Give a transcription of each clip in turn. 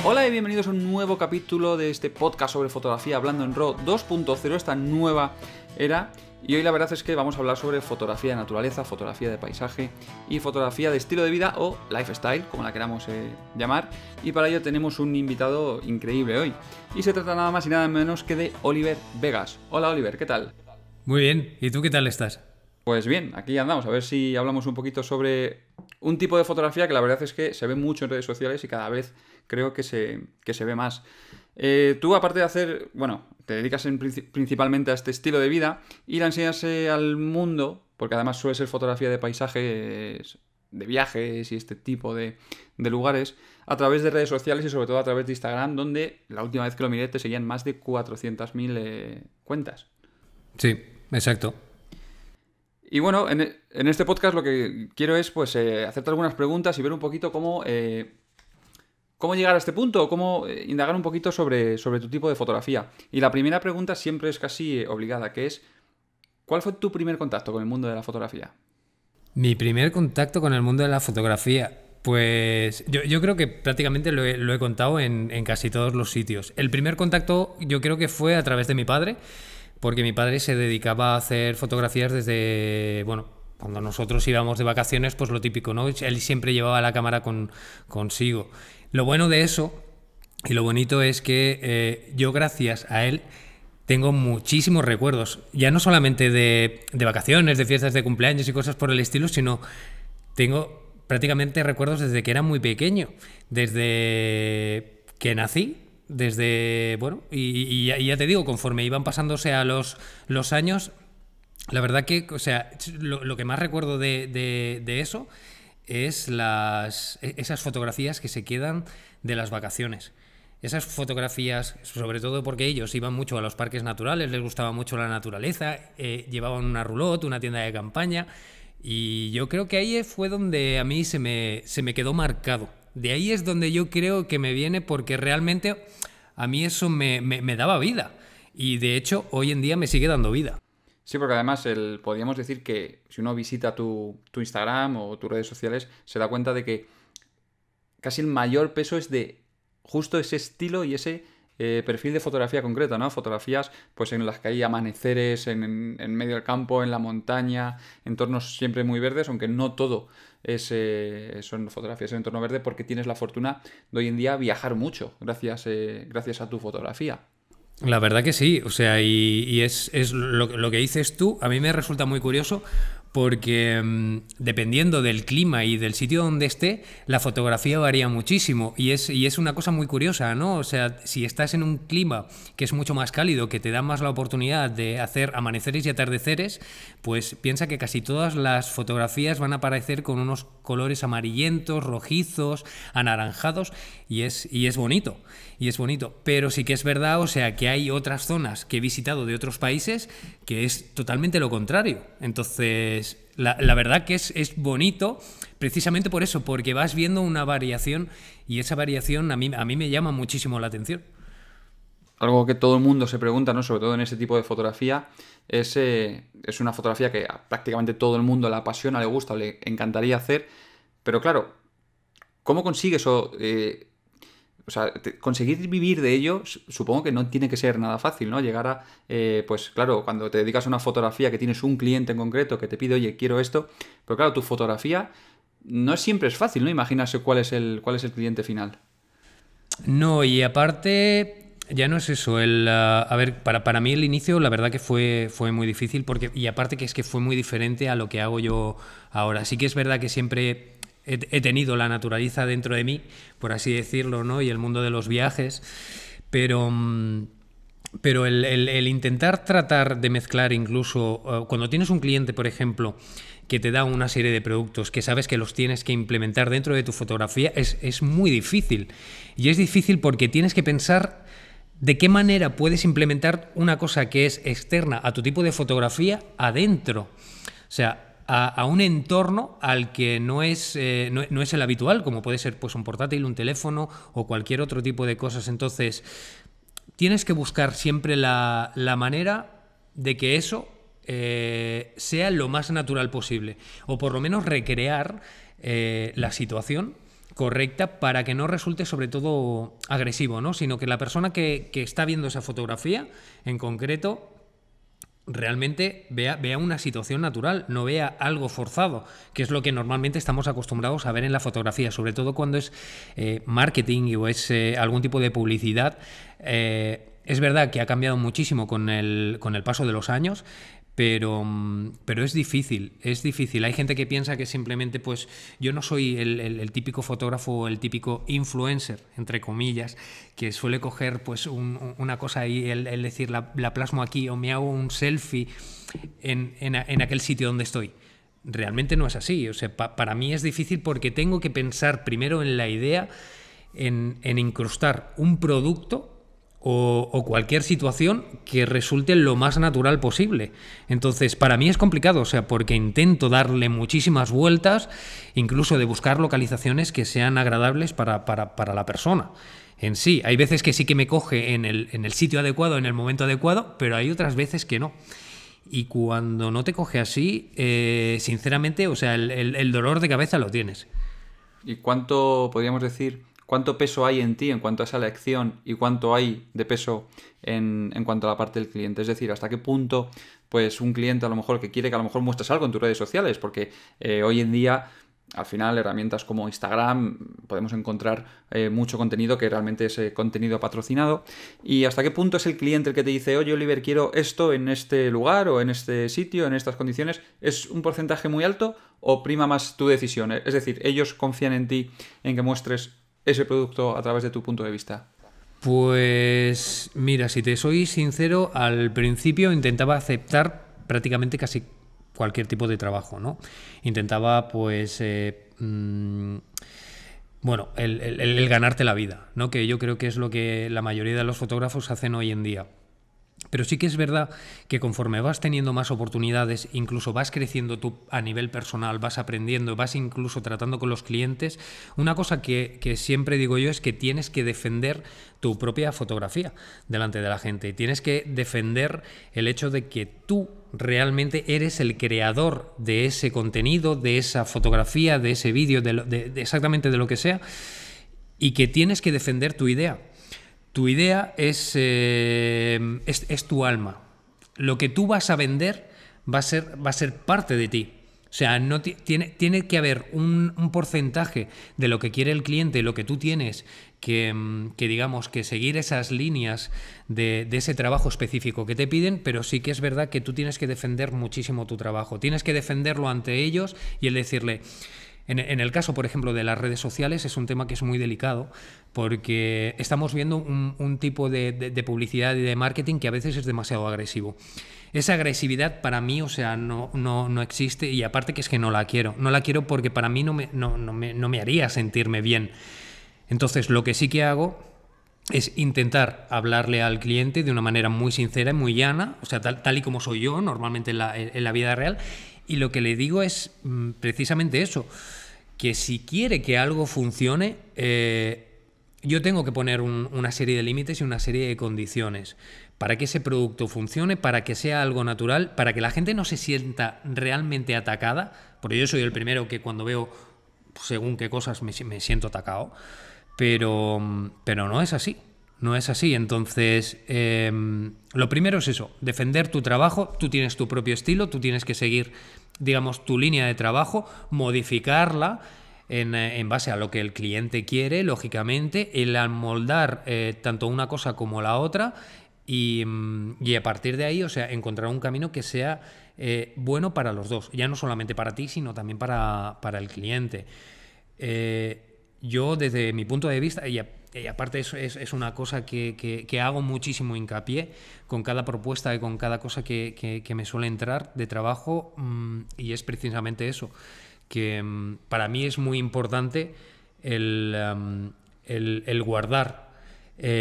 Hola y bienvenidos a un nuevo capítulo de este podcast sobre fotografía hablando en RAW 2.0, esta nueva era. Y hoy la verdad es que vamos a hablar sobre fotografía de naturaleza, fotografía de paisaje y fotografía de estilo de vida o lifestyle, como la queramos llamar. Y para ello tenemos un invitado increíble hoy. Y se trata nada más y nada menos que de Oliver Vegas. Hola Oliver, ¿qué tal? Muy bien, ¿y tú qué tal estás? Pues bien, aquí andamos, a ver si hablamos un poquito sobre un tipo de fotografía que la verdad es que se ve mucho en redes sociales y cada vez creo que se ve más. Tú, aparte de hacer, bueno, te dedicas principalmente a este estilo de vida y la enseñas al mundo, porque además suele ser fotografía de paisajes, de viajes y este tipo de lugares, a través de redes sociales y sobre todo a través de Instagram, donde la última vez que lo miré te seguían más de 400.000 cuentas. Sí, exacto. Y bueno, en este podcast lo que quiero es pues hacerte algunas preguntas y ver un poquito cómo llegar a este punto, o cómo indagar un poquito sobre tu tipo de fotografía. Y la primera pregunta siempre es casi obligada, que es ¿cuál fue tu primer contacto con el mundo de la fotografía? Mi primer contacto con el mundo de la fotografía, pues yo creo que prácticamente lo he contado en casi todos los sitios. El primer contacto yo creo que fue a través de mi padre, porque mi padre se dedicaba a hacer fotografías desde, bueno, cuando nosotros íbamos de vacaciones, pues lo típico, ¿no? Él siempre llevaba la cámara consigo. Lo bueno de eso y lo bonito es que yo gracias a él tengo muchísimos recuerdos, ya no solamente de vacaciones, de fiestas de cumpleaños y cosas por el estilo, sino tengo prácticamente recuerdos desde que era muy pequeño, desde que nací, desde, bueno, y ya te digo, conforme iban pasándose a los años, la verdad que, o sea, lo que más recuerdo de eso es esas fotografías que se quedan de las vacaciones. Esas fotografías, sobre todo porque ellos iban mucho a los parques naturales, les gustaba mucho la naturaleza, llevaban una roulotte, una tienda de campaña, y yo creo que ahí fue donde a mí se me quedó marcado. De ahí es donde yo creo que me viene, porque realmente a mí eso me daba vida. Y de hecho, hoy en día me sigue dando vida. Sí, porque además podríamos decir que si uno visita tu Instagram o tus redes sociales, se da cuenta de que casi el mayor peso es de justo ese estilo y ese perfil de fotografía concreto, ¿no? Fotografías pues en las que hay amaneceres en medio del campo, en la montaña, entornos siempre muy verdes, aunque no todo son fotografías en entorno verde, porque tienes la fortuna de hoy en día viajar mucho gracias a tu fotografía. La verdad que sí, o sea, y es lo que dices tú, a mí me resulta muy curioso porque dependiendo del clima y del sitio donde esté, la fotografía varía muchísimo y es una cosa muy curiosa, ¿no? O sea, si estás en un clima que es mucho más cálido, que te da más la oportunidad de hacer amaneceres y atardeceres, pues piensa que casi todas las fotografías van a aparecer con unos colores amarillentos, rojizos, anaranjados y es bonito. Y es bonito, pero sí que es verdad, o sea, que hay otras zonas que he visitado de otros países que es totalmente lo contrario. Entonces, la verdad que es bonito precisamente por eso, porque vas viendo una variación y esa variación a mí me llama muchísimo la atención. Algo que todo el mundo se pregunta, ¿no? Sobre todo en este tipo de fotografía, es una fotografía que a prácticamente todo el mundo le apasiona, le gusta, le encantaría hacer, pero claro, ¿cómo consigues o sea, conseguir vivir de ello? Supongo que no tiene que ser nada fácil, ¿no? Llegar a, pues claro, cuando te dedicas a una fotografía que tienes un cliente en concreto que te pide, oye, quiero esto, pero claro, tu fotografía no siempre es fácil, ¿no? Imaginarse cuál es el cliente final. No, y aparte, ya no es eso. A ver, para mí el inicio, la verdad que fue muy difícil, y aparte que es que fue muy diferente a lo que hago yo ahora. Sí que es verdad que siempre he tenido la naturaleza dentro de mí, por así decirlo, ¿no? Y el mundo de los viajes, pero el intentar tratar de mezclar incluso, cuando tienes un cliente, por ejemplo, que te da una serie de productos que sabes que los tienes que implementar dentro de tu fotografía, es muy difícil. Y es difícil porque tienes que pensar de qué manera puedes implementar una cosa que es externa a tu tipo de fotografía adentro. O sea, a un entorno al que no es el habitual, como puede ser pues un portátil, un teléfono o cualquier otro tipo de cosas. Entonces, tienes que buscar siempre la manera de que eso sea lo más natural posible, o por lo menos recrear la situación correcta para que no resulte sobre todo agresivo, ¿no? Sino que la persona que está viendo esa fotografía en concreto realmente vea una situación natural, no vea algo forzado, que es lo que normalmente estamos acostumbrados a ver en la fotografía, sobre todo cuando es marketing o es algún tipo de publicidad. Es verdad que ha cambiado muchísimo con el paso de los años, pero es difícil, es difícil. Hay gente que piensa que simplemente, pues, yo no soy el típico fotógrafo, el típico influencer, entre comillas, que suele coger pues una cosa y el decir la plasmo aquí o me hago un selfie en aquel sitio donde estoy. Realmente no es así. O sea, para mí es difícil porque tengo que pensar primero en la idea, en incrustar un producto o cualquier situación que resulte lo más natural posible. Entonces, para mí es complicado, o sea, porque intento darle muchísimas vueltas, incluso de buscar localizaciones que sean agradables para la persona en sí. Hay veces que sí que me coge en el sitio adecuado, en el momento adecuado, pero hay otras veces que no. Y cuando no te coge así, sinceramente, o sea, el dolor de cabeza lo tienes. ¿Y cuánto, podríamos decir, cuánto peso hay en ti en cuanto a esa elección y cuánto hay de peso en cuanto a la parte del cliente? Es decir, ¿hasta qué punto pues un cliente a lo mejor que quiere que a lo mejor muestres algo en tus redes sociales? Porque hoy en día, al final, herramientas como Instagram, podemos encontrar mucho contenido que realmente es contenido patrocinado. ¿Y hasta qué punto es el cliente el que te dice, oye, Oliver, quiero esto en este lugar o en este sitio, en estas condiciones? ¿Es un porcentaje muy alto o prima más tu decisión? Es decir, ellos confían en ti, en que muestres ese producto a través de tu punto de vista. Pues mira, si te soy sincero, al principio intentaba aceptar prácticamente casi cualquier tipo de trabajo, ¿no? Intentaba, pues, bueno, el ganarte la vida, ¿no? Que yo creo que es lo que la mayoría de los fotógrafos hacen hoy en día. Pero sí que es verdad que conforme vas teniendo más oportunidades, incluso vas creciendo tú a nivel personal, vas aprendiendo, vas incluso tratando con los clientes, una cosa que siempre digo yo es que tienes que defender tu propia fotografía delante de la gente. Tienes que defender el hecho de que tú realmente eres el creador de ese contenido, de esa fotografía, de ese vídeo, de exactamente de lo que sea, y que tienes que defender tu idea. Tu idea es tu alma. Lo que tú vas a vender va a ser parte de ti. O sea, no tiene que haber un porcentaje de lo que quiere el cliente, lo que tú tienes, que digamos, que seguir esas líneas de ese trabajo específico que te piden, pero sí que es verdad que tú tienes que defender muchísimo tu trabajo. Tienes que defenderlo ante ellos y el decirle... En el caso, por ejemplo, de las redes sociales es un tema que es muy delicado porque estamos viendo un tipo de publicidad y de marketing que a veces es demasiado agresivo. Esa agresividad para mí, o sea, no existe y aparte que es que no la quiero. No la quiero porque para mí no me haría sentirme bien. Entonces, lo que sí que hago es intentar hablarle al cliente de una manera muy sincera y muy llana, o sea, tal y como soy yo normalmente en la vida real. Y lo que le digo es precisamente eso, que si quiere que algo funcione, yo tengo que poner una serie de límites y una serie de condiciones para que ese producto funcione, para que sea algo natural, para que la gente no se sienta realmente atacada, porque yo soy el primero que cuando veo según qué cosas me siento atacado, pero no es así. No es así, entonces lo primero es eso, defender tu trabajo, tú tienes tu propio estilo, tú tienes que seguir, digamos, tu línea de trabajo, modificarla en base a lo que el cliente quiere, lógicamente, el amoldar tanto una cosa como la otra y a partir de ahí, o sea, encontrar un camino que sea bueno para los dos, ya no solamente para ti, sino también para el cliente. Yo, desde mi punto de vista, y aparte eso es una cosa que hago muchísimo hincapié con cada propuesta y con cada cosa que me suele entrar de trabajo, y es precisamente eso, que para mí es muy importante el guardar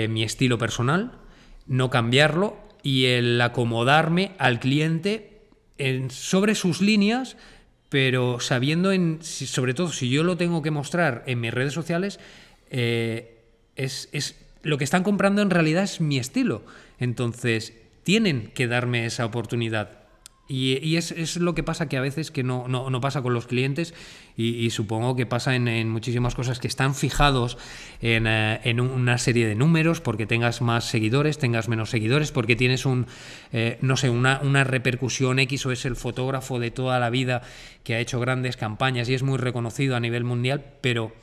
mi estilo personal, no cambiarlo y el acomodarme al cliente sobre sus líneas, pero sabiendo, sobre todo si yo lo tengo que mostrar en mis redes sociales, lo que están comprando en realidad es mi estilo. Entonces, tienen que darme esa oportunidad. Y es lo que pasa, que a veces que no pasa con los clientes, y supongo que pasa en muchísimas cosas, que están fijados en una serie de números, porque tengas más seguidores, tengas menos seguidores, porque tienes no sé, una repercusión X, o es el fotógrafo de toda la vida que ha hecho grandes campañas y es muy reconocido a nivel mundial, pero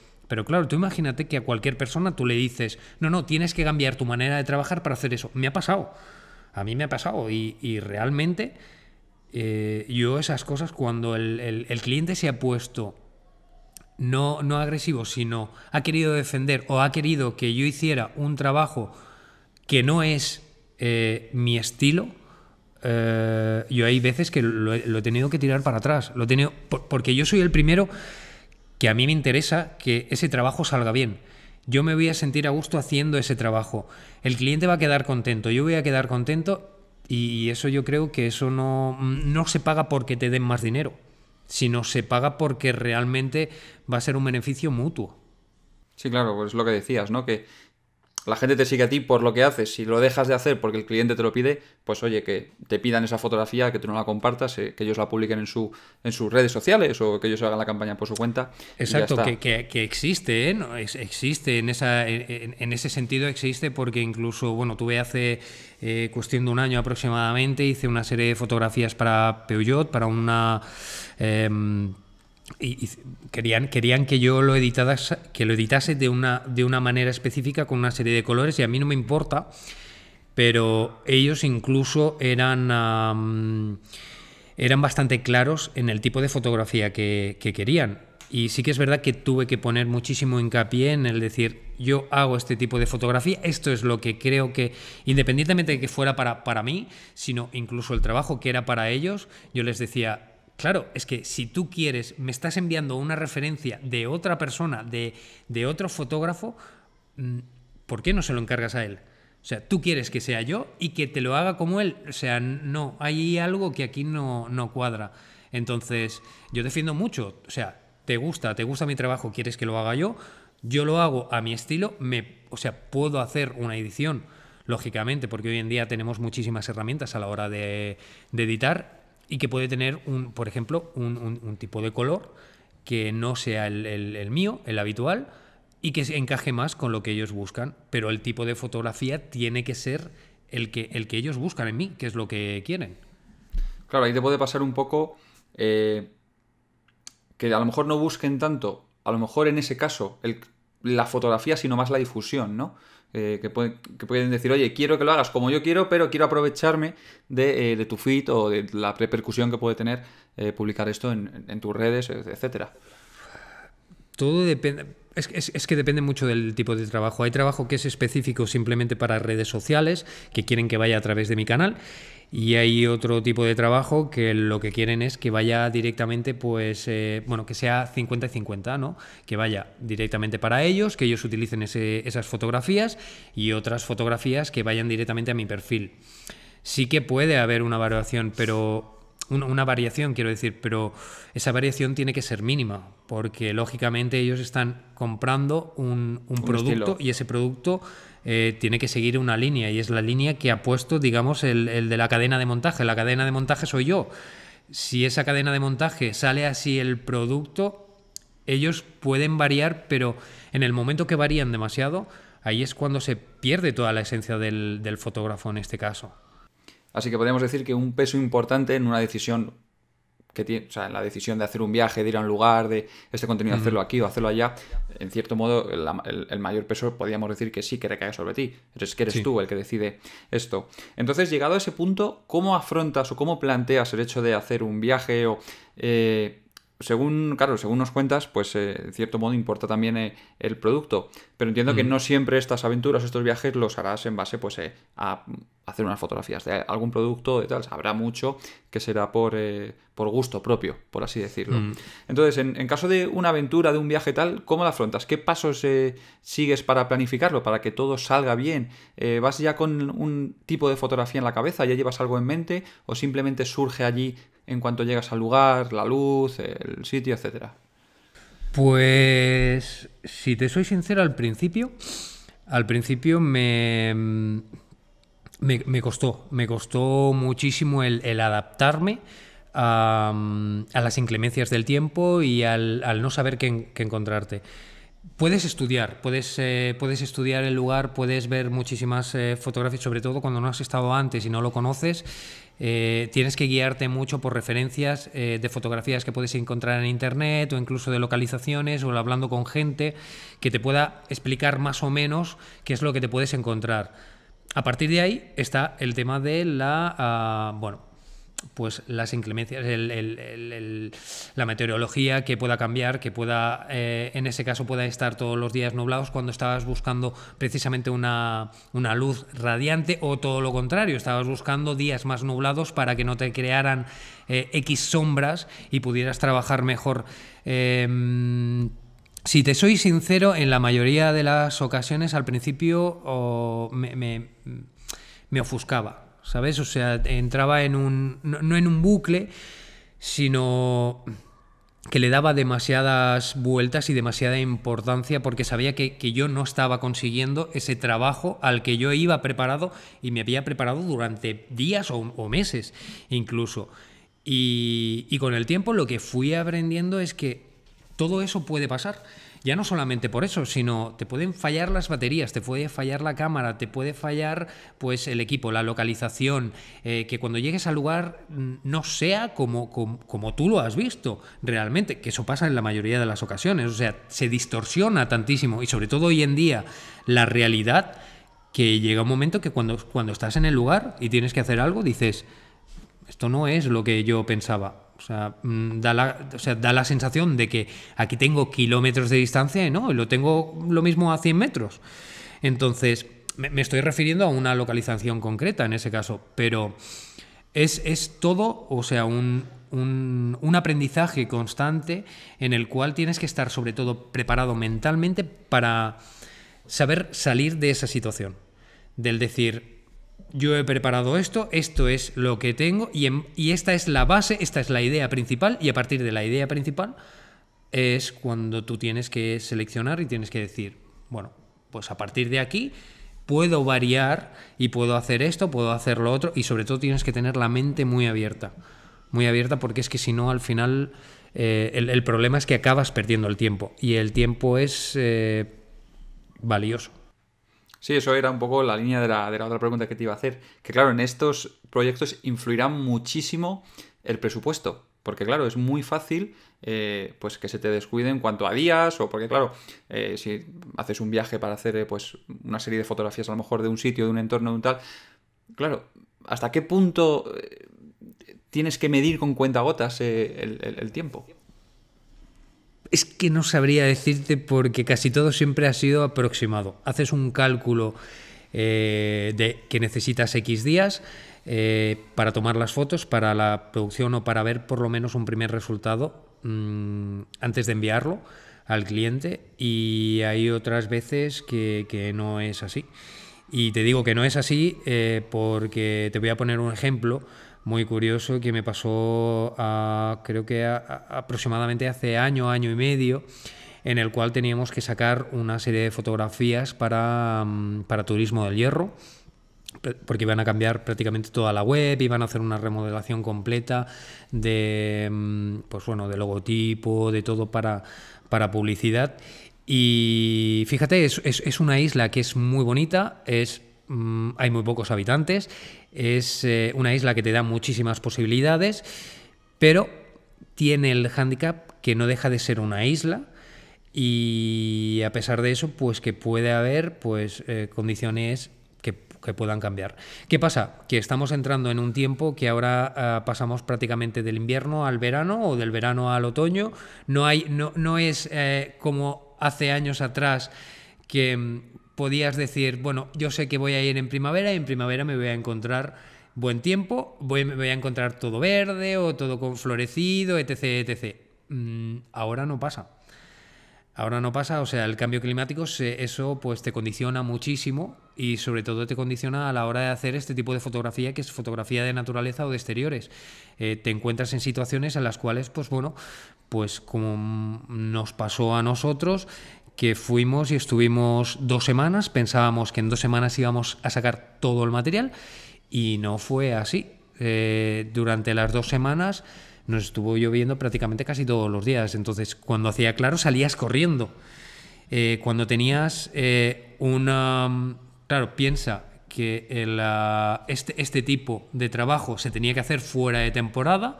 claro, tú imagínate que a cualquier persona tú le dices, no, tienes que cambiar tu manera de trabajar para hacer eso. Me ha pasado, a mí me ha pasado, y realmente... yo esas cosas, cuando el cliente se ha puesto no agresivo, sino ha querido defender o ha querido que yo hiciera un trabajo que no es mi estilo, yo hay veces que lo he tenido que tirar para atrás. Lo he tenido, porque yo soy el primero que a mí me interesa que ese trabajo salga bien. Yo me voy a sentir a gusto haciendo ese trabajo. El cliente va a quedar contento, yo voy a quedar contento. Y eso, yo creo que eso no se paga porque te den más dinero, sino se paga porque realmente va a ser un beneficio mutuo. Sí, claro, pues es lo que decías, ¿no? Que la gente te sigue a ti por lo que haces. Si lo dejas de hacer porque el cliente te lo pide, pues oye, que te pidan esa fotografía, que tú no la compartas, que ellos la publiquen en sus redes sociales, o que ellos hagan la campaña por su cuenta. Exacto, y ya está. que existe, ¿eh? No, existe en ese sentido, existe, porque incluso, bueno, tuve hace cuestión de un año aproximadamente, hice una serie de fotografías para Peugeot, para una... y querían que yo lo editase de una manera específica, con una serie de colores, y a mí no me importa, pero ellos incluso eran bastante claros en el tipo de fotografía que querían. Y sí que es verdad que tuve que poner muchísimo hincapié en el decir, yo hago este tipo de fotografía, esto es lo que creo que, independientemente de que fuera para mí, sino incluso el trabajo que era para ellos, yo les decía... Claro, es que si tú quieres, me estás enviando una referencia de otra persona, de otro fotógrafo, ¿por qué no se lo encargas a él? O sea, tú quieres que sea yo y que te lo haga como él. O sea, no, hay algo que aquí no cuadra. Entonces, yo defiendo mucho. O sea, te gusta mi trabajo, quieres que lo haga yo lo hago a mi estilo. O sea, puedo hacer una edición, lógicamente, porque hoy en día tenemos muchísimas herramientas a la hora de editar, y que puede tener, por ejemplo, un tipo de color que no sea el mío, el habitual, y que se encaje más con lo que ellos buscan. Pero el tipo de fotografía tiene que ser el que ellos buscan en mí, que es lo que quieren. Claro, ahí te puede pasar un poco que a lo mejor no busquen tanto, a lo mejor en ese caso, la fotografía, sino más la difusión, ¿no? Que pueden decir, oye, quiero que lo hagas como yo quiero, pero quiero aprovecharme de tu feed o de la repercusión que puede tener publicar esto en tus redes, etcétera. Todo depende. Es que depende mucho del tipo de trabajo. Hay trabajo que es específico simplemente para redes sociales, que quieren que vaya a través de mi canal. Y hay otro tipo de trabajo que lo que quieren es que vaya directamente, pues, bueno, que sea 50 y 50, ¿no? Que vaya directamente para ellos, que ellos utilicen esas fotografías, y otras fotografías que vayan directamente a mi perfil. Sí que puede haber una variación, pero... Una variación, quiero decir, pero esa variación tiene que ser mínima, porque lógicamente ellos están comprando un producto estilo. y ese producto tiene que seguir una línea, y es la línea que ha puesto, digamos, el de la cadena de montaje. La cadena de montaje soy yo. Si esa cadena de montaje sale así el producto, ellos pueden variar, pero en el momento que varían demasiado, ahí es cuando se pierde toda la esencia del fotógrafo en este caso. Así que podríamos decir que un peso importante en una decisión que tiene, o sea, en la decisión de hacer un viaje, de ir a un lugar, de este contenido hacerlo aquí o hacerlo allá, en cierto modo el mayor peso podríamos decir que sí que recae sobre ti. Que eres tú el que decide esto. Entonces, llegado a ese punto, ¿cómo afrontas o cómo planteas el hecho de hacer un viaje? O según nos cuentas, pues en cierto modo importa también el producto. Pero entiendo que no siempre estas aventuras, estos viajes los harás en base pues a hacer unas fotografías de algún producto, de tal. Habrá mucho que será por gusto propio, por así decirlo. Entonces, en caso de una aventura, de un viaje tal, ¿cómo la afrontas? ¿Qué pasos sigues para planificarlo, para que todo salga bien? ¿Vas ya con un tipo de fotografía en la cabeza? ¿Ya llevas algo en mente? ¿O simplemente surge allí en cuanto llegas al lugar, la luz, el sitio, etcétera? Pues, si te soy sincero, al principio Me costó muchísimo el adaptarme a las inclemencias del tiempo y al no saber qué encontrarte. Puedes estudiar el lugar, puedes ver muchísimas fotografías, sobre todo cuando no has estado antes y no lo conoces. Tienes que guiarte mucho por referencias de fotografías que puedes encontrar en internet o incluso de localizaciones o hablando con gente que te pueda explicar más o menos qué es lo que te puedes encontrar. A partir de ahí está el tema de pues las inclemencias, la meteorología que pueda cambiar, que pueda, en ese caso pueda estar todos los días nublados cuando estabas buscando precisamente una luz radiante, o todo lo contrario, estabas buscando días más nublados para que no te crearan X sombras y pudieras trabajar mejor. Si te soy sincero, en la mayoría de las ocasiones al principio me ofuscaba, ¿sabes? O sea, entraba en no en un bucle, sino que le daba demasiadas vueltas y demasiada importancia porque sabía que yo no estaba consiguiendo ese trabajo al que yo iba preparado y me había preparado durante días o meses incluso. Y con el tiempo lo que fui aprendiendo es que todo eso puede pasar. Ya no solamente por eso, sino te pueden fallar las baterías, te puede fallar la cámara, te puede fallar pues el equipo, la localización, que cuando llegues al lugar no sea como tú lo has visto realmente, que eso pasa en la mayoría de las ocasiones. O sea, se distorsiona tantísimo y sobre todo hoy en día la realidad, que llega un momento que cuando estás en el lugar y tienes que hacer algo dices, esto no es lo que yo pensaba. O sea, da la sensación de que aquí tengo kilómetros de distancia y no, lo tengo lo mismo a 100 metros. Entonces, me estoy refiriendo a una localización concreta en ese caso, pero es todo, o sea, un aprendizaje constante en el cual tienes que estar sobre todo preparado mentalmente para saber salir de esa situación. Del decir, yo he preparado esto es lo que tengo y esta es la base, esta es la idea principal, y a partir de la idea principal es cuando tú tienes que seleccionar y tienes que decir, bueno, pues a partir de aquí puedo variar y puedo hacer esto, puedo hacer lo otro, y sobre todo tienes que tener la mente muy abierta porque es que si no al final el problema es que acabas perdiendo el tiempo y el tiempo es valioso. Sí, eso era un poco la línea de la otra pregunta que te iba a hacer. Que claro, en estos proyectos influirá muchísimo el presupuesto. Porque claro, es muy fácil pues que se te descuide en cuanto a días, o porque claro, si haces un viaje para hacer pues una serie de fotografías a lo mejor de un sitio, de un entorno, de un tal, claro, ¿hasta qué punto tienes que medir con cuentagotas el tiempo? Es que no sabría decirte porque casi todo siempre ha sido aproximado. Haces un cálculo de que necesitas X días para tomar las fotos, para la producción o para ver por lo menos un primer resultado antes de enviarlo al cliente, y hay otras veces que no es así. Y te digo que no es así porque te voy a poner un ejemplo muy curioso que me pasó creo que aproximadamente hace año y medio, en el cual teníamos que sacar una serie de fotografías para Turismo del Hierro, porque iban a cambiar prácticamente toda la web, iban a hacer una remodelación completa de pues bueno, de logotipo, de todo para publicidad. Y fíjate, es una isla que es muy bonita, hay muy pocos habitantes, es una isla que te da muchísimas posibilidades, pero tiene el hándicap que no deja de ser una isla, y a pesar de eso, pues que puede haber pues condiciones que puedan cambiar. ¿Qué pasa? Que estamos entrando en un tiempo que ahora pasamos prácticamente del invierno al verano o del verano al otoño. No es como hace años atrás que podías decir, bueno, yo sé que voy a ir en primavera y en primavera me voy a encontrar buen tiempo, me voy a encontrar todo verde o todo con florecido, etc, etc. Ahora no pasa. Ahora no pasa, o sea, el cambio climático, eso pues te condiciona muchísimo, y sobre todo te condiciona a la hora de hacer este tipo de fotografía, que es fotografía de naturaleza o de exteriores. Te encuentras en situaciones en las cuales, pues bueno, pues como nos pasó a nosotros, que fuimos y estuvimos 2 semanas, pensábamos que en 2 semanas íbamos a sacar todo el material y no fue así. Durante las 2 semanas nos estuvo lloviendo prácticamente casi todos los días, entonces cuando hacía claro salías corriendo. Cuando tenías Claro, piensa que este tipo de trabajo se tenía que hacer fuera de temporada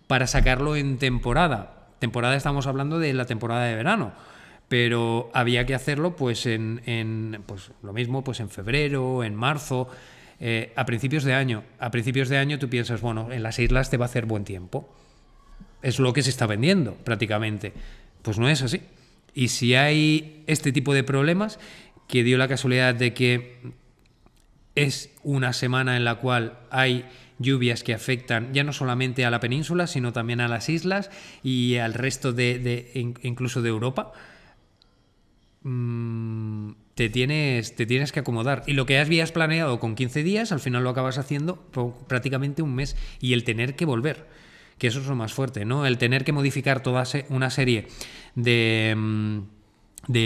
para sacarlo en temporada. Temporada estamos hablando de la temporada de verano, pero había que hacerlo pues pues lo mismo pues en febrero, en marzo, a principios de año. A principios de año tú piensas, bueno, en las islas te va a hacer buen tiempo. Es lo que se está vendiendo prácticamente. Pues no es así. Y si hay este tipo de problemas, que dio la casualidad de que es una semana en la cual hay lluvias que afectan ya no solamente a la península, sino también a las islas y al resto incluso de Europa, te tienes que acomodar. Y lo que habías planeado con 15 días, al final lo acabas haciendo prácticamente un mes. Y el tener que volver, que eso es lo más fuerte, ¿no? El tener que modificar toda una serie o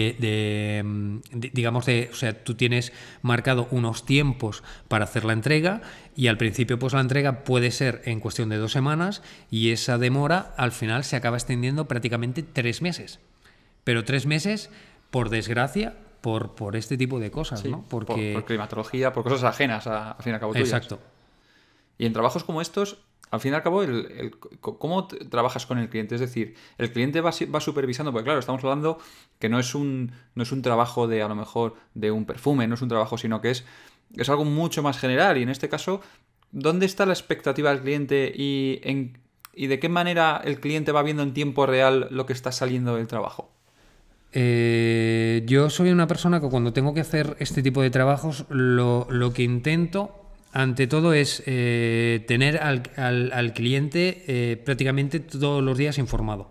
sea, tú tienes marcado unos tiempos para hacer la entrega y al principio pues la entrega puede ser en cuestión de 2 semanas y esa demora al final se acaba extendiendo prácticamente 3 meses. Pero 3 meses, por desgracia, por este tipo de cosas, sí, ¿no? por climatología, por cosas ajenas, al fin y al cabo tuyas. Exacto. Y en trabajos como estos, al fin y al cabo, ¿cómo trabajas con el cliente? Es decir, el cliente va supervisando, porque claro, estamos hablando que no es un trabajo de, a lo mejor, de un perfume, no es un trabajo, sino que es algo mucho más general. Y en este caso, ¿dónde está la expectativa del cliente y de qué manera el cliente va viendo en tiempo real lo que está saliendo del trabajo? Yo soy una persona que cuando tengo que hacer este tipo de trabajos, lo que intento ante todo es tener al cliente prácticamente todos los días informado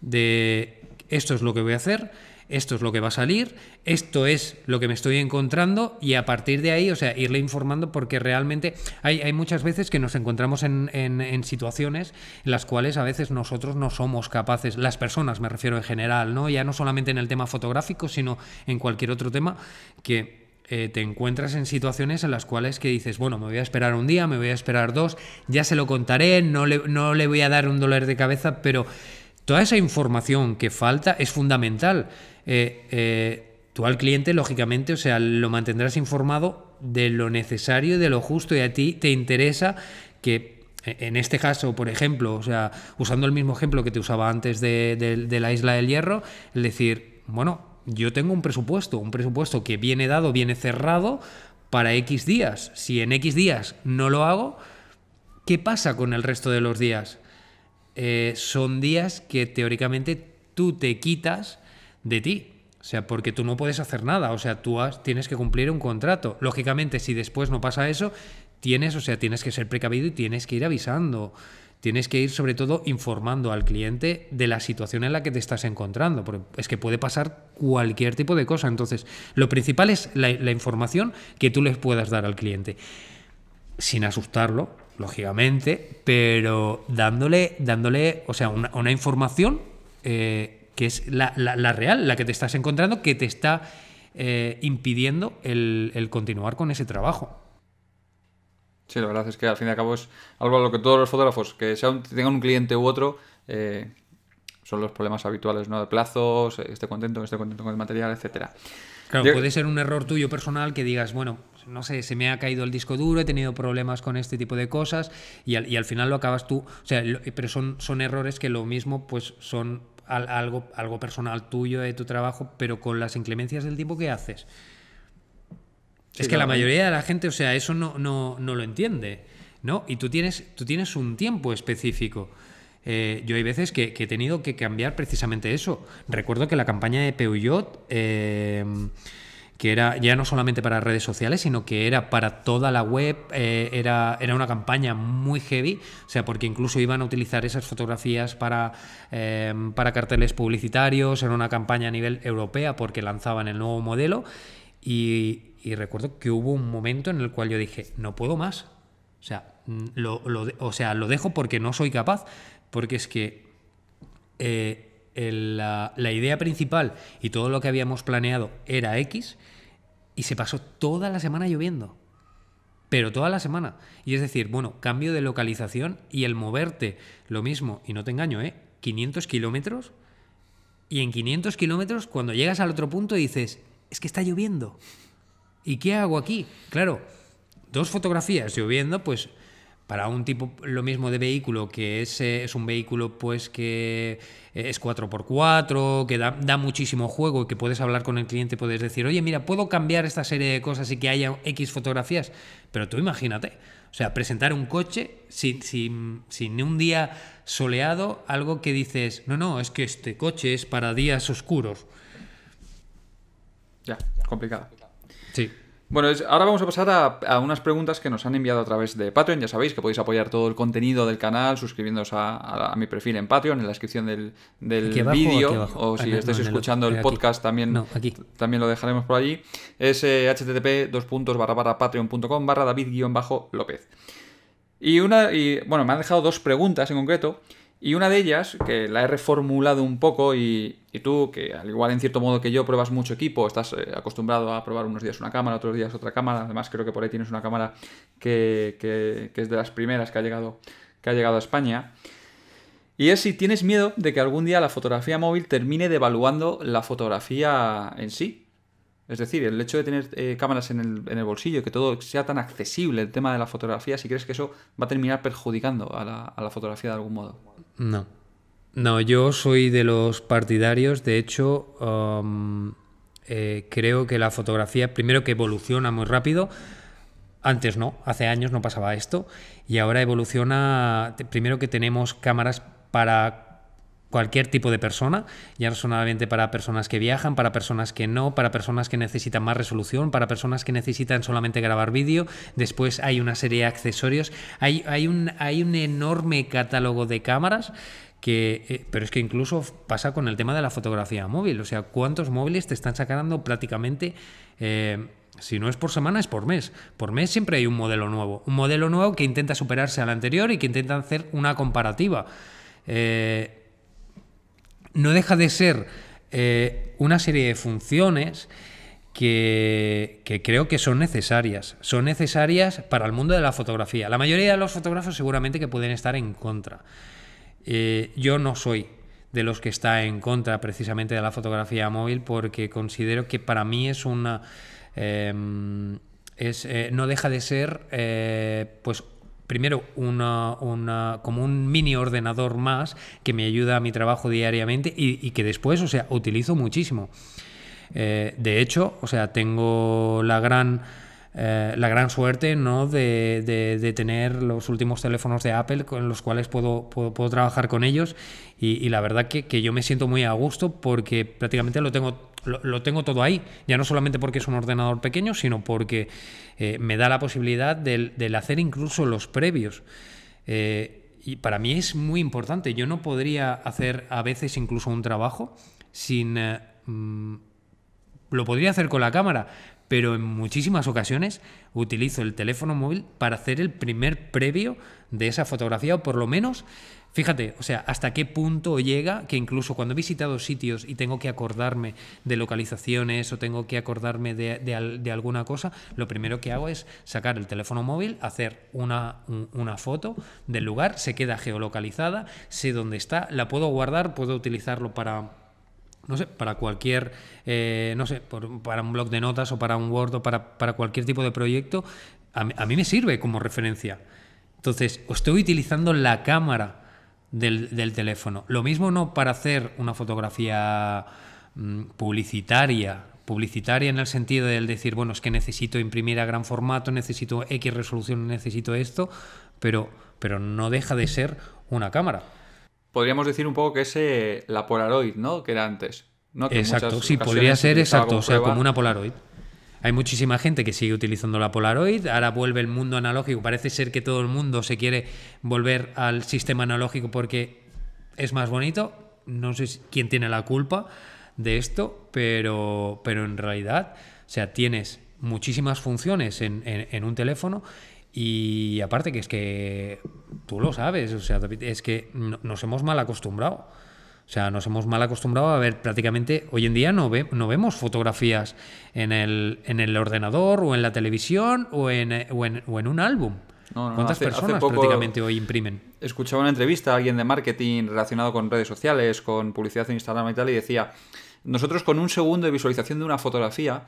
de esto es lo que voy a hacer, esto es lo que va a salir, esto es lo que me estoy encontrando y a partir de ahí, o sea, irle informando porque realmente hay muchas veces que nos encontramos en situaciones en las cuales a veces nosotros no somos capaces, las personas me refiero en general, ¿no? Ya no solamente en el tema fotográfico, sino en cualquier otro tema que te encuentras en situaciones en las cuales que dices, bueno, me voy a esperar un día, me voy a esperar 2, ya se lo contaré, no le voy a dar un dolor de cabeza, pero toda esa información que falta es fundamental. Tú al cliente, lógicamente, o sea, lo mantendrás informado de lo necesario, de lo justo, y a ti te interesa que, en este caso, por ejemplo, o sea, usando el mismo ejemplo que te usaba antes de la Isla del Hierro, es decir, bueno, yo tengo un presupuesto que viene dado, viene cerrado para X días. Si en X días no lo hago, ¿qué pasa con el resto de los días? Son días que teóricamente tú te quitas de ti. O sea, porque tú no puedes hacer nada. O sea, tú tienes que cumplir un contrato. Lógicamente, si después no pasa eso, tienes que ser precavido y tienes que ir avisando. Tienes que ir, sobre todo, informando al cliente de la situación en la que te estás encontrando, porque es que puede pasar cualquier tipo de cosa. Entonces, lo principal es la información que tú les puedas dar al cliente, sin asustarlo, lógicamente, pero dándole o sea, una información que es la real, la que te estás encontrando, que te está impidiendo el continuar con ese trabajo. Sí, la verdad es que al fin y al cabo es algo a lo que todos los fotógrafos, que tengan un cliente u otro, son los problemas habituales, ¿no? De plazos, esté contento con el material, etcétera. Claro, puede ser un error tuyo personal que digas, bueno, no sé, se me ha caído el disco duro, he tenido problemas con este tipo de cosas y al final lo acabas tú, o sea, pero son errores que lo mismo pues son algo personal tuyo de tu trabajo, pero con las inclemencias del tiempo que haces. Sí, es que la mayoría de la gente, o sea, eso no lo entiende, ¿no? Y tú tienes un tiempo específico. Yo hay veces que he tenido que cambiar precisamente eso. Recuerdo que la campaña de Peugeot, que era ya no solamente para redes sociales, sino que era para toda la web, era una campaña muy heavy, o sea, porque incluso iban a utilizar esas fotografías para carteles publicitarios, era una campaña a nivel europea porque lanzaban el nuevo modelo y recuerdo que hubo un momento en el cual yo dije, no puedo más. O sea, lo dejo porque no soy capaz. Porque es que la idea principal y todo lo que habíamos planeado era X y se pasó toda la semana lloviendo. Pero toda la semana. Y es decir, bueno, cambio de localización y el moverte, lo mismo, y no te engaño, 500 kilómetros, y en 500 kilómetros, cuando llegas al otro punto dices, es que está lloviendo. ¿Y qué hago aquí? Claro, 2 fotografías lloviendo, pues para un tipo lo mismo de vehículo, que es un vehículo pues que es 4x4, que da muchísimo juego, que puedes hablar con el cliente, puedes decir, oye, mira, puedo cambiar esta serie de cosas y que haya X fotografías. Pero tú imagínate, o sea, presentar un coche sin un día soleado, algo que dices, no, es que este coche es para días oscuros. Ya, complicado. Sí. Bueno, ahora vamos a pasar a unas preguntas que nos han enviado a través de Patreon. Ya sabéis que podéis apoyar todo el contenido del canal suscribiéndoos a mi perfil en Patreon, en la descripción del vídeo. O si estáis escuchando el podcast también lo dejaremos por allí. Es http://patreon.com/David-López. Y bueno, me han dejado 2 preguntas en concreto. Y una de ellas, que la he reformulado un poco, y tú, que al igual en cierto modo que yo pruebas mucho equipo, estás acostumbrado a probar unos días una cámara, otros días otra cámara. Además, creo que por ahí tienes una cámara que es de las primeras que ha llegado a España. Y es si tienes miedo de que algún día la fotografía móvil termine devaluando la fotografía en sí. Es decir, el hecho de tener cámaras en el bolsillo, que todo sea tan accesible, el tema de la fotografía, si crees que eso va a terminar perjudicando a la fotografía de algún modo. No, yo soy de los partidarios. De hecho, creo que la fotografía, primero que evoluciona muy rápido. Antes no, hace años no pasaba esto. Y ahora evoluciona, primero que tenemos cámaras para cualquier tipo de persona, ya no solamente para personas que viajan, para personas que no, para personas que necesitan más resolución, para personas que necesitan solamente grabar vídeo. Después hay una serie de accesorios. Hay un enorme catálogo de cámaras pero es que incluso pasa con el tema de la fotografía móvil. O sea, ¿cuántos móviles te están sacando prácticamente? Si no es por semana, es por mes. Por mes siempre hay un modelo nuevo. Un modelo nuevo que intenta superarse al anterior y que intenta hacer una comparativa. No deja de ser una serie de funciones que creo que son necesarias. Son necesarias para el mundo de la fotografía. La mayoría de los fotógrafos seguramente que pueden estar en contra. Yo no soy de los que está en contra precisamente de la fotografía móvil, porque considero que para mí es una... no deja de ser pues primero como un mini ordenador más que me ayuda a mi trabajo diariamente y que después, o sea, utilizo muchísimo. De hecho, o sea, tengo la gran suerte, ¿no?, de tener los últimos teléfonos de Apple con los cuales puedo trabajar con ellos y la verdad que yo me siento muy a gusto porque prácticamente lo tengo todo ahí, ya no solamente porque es un ordenador pequeño, sino porque me da la posibilidad de hacer incluso los previos. Y para mí es muy importante. Yo no podría hacer a veces incluso un trabajo sin... lo podría hacer con la cámara, pero en muchísimas ocasiones utilizo el teléfono móvil para hacer el primer previo de esa fotografía, o por lo menos, fíjate, o sea, hasta qué punto llega que incluso cuando he visitado sitios y tengo que acordarme de localizaciones o tengo que acordarme de alguna cosa, lo primero que hago es sacar el teléfono móvil, hacer una foto del lugar, se queda geolocalizada, sé dónde está, la puedo guardar, puedo utilizarlo para... no sé, para cualquier, para un blog de notas o para un Word o para cualquier tipo de proyecto, a mí me sirve como referencia. Entonces, estoy utilizando la cámara del teléfono. Lo mismo no para hacer una fotografía publicitaria en el sentido del decir, bueno, es que necesito imprimir a gran formato, necesito X resolución, necesito esto, pero no deja de ser una cámara. Podríamos decir un poco que es la Polaroid, ¿no?, que era antes, ¿no? Que exacto, sí, podría ser exacto, o sea, como una Polaroid. Hay muchísima gente que sigue utilizando la Polaroid, ahora vuelve el mundo analógico, parece ser que todo el mundo se quiere volver al sistema analógico porque es más bonito, no sé quién tiene la culpa de esto, pero en realidad, o sea, tienes muchísimas funciones en un teléfono. Y aparte que es que tú lo sabes, o sea, David, es que nos hemos mal acostumbrado. O sea, nos hemos mal acostumbrado a ver prácticamente, hoy en día no vemos fotografías en el ordenador o en la televisión o en un álbum. No, ¿Cuántas hace personas poco prácticamente hoy imprimen? escuchaba una entrevista a alguien de marketing relacionado con redes sociales, con publicidad en Instagram y tal, y decía, nosotros con un segundo de visualización de una fotografía,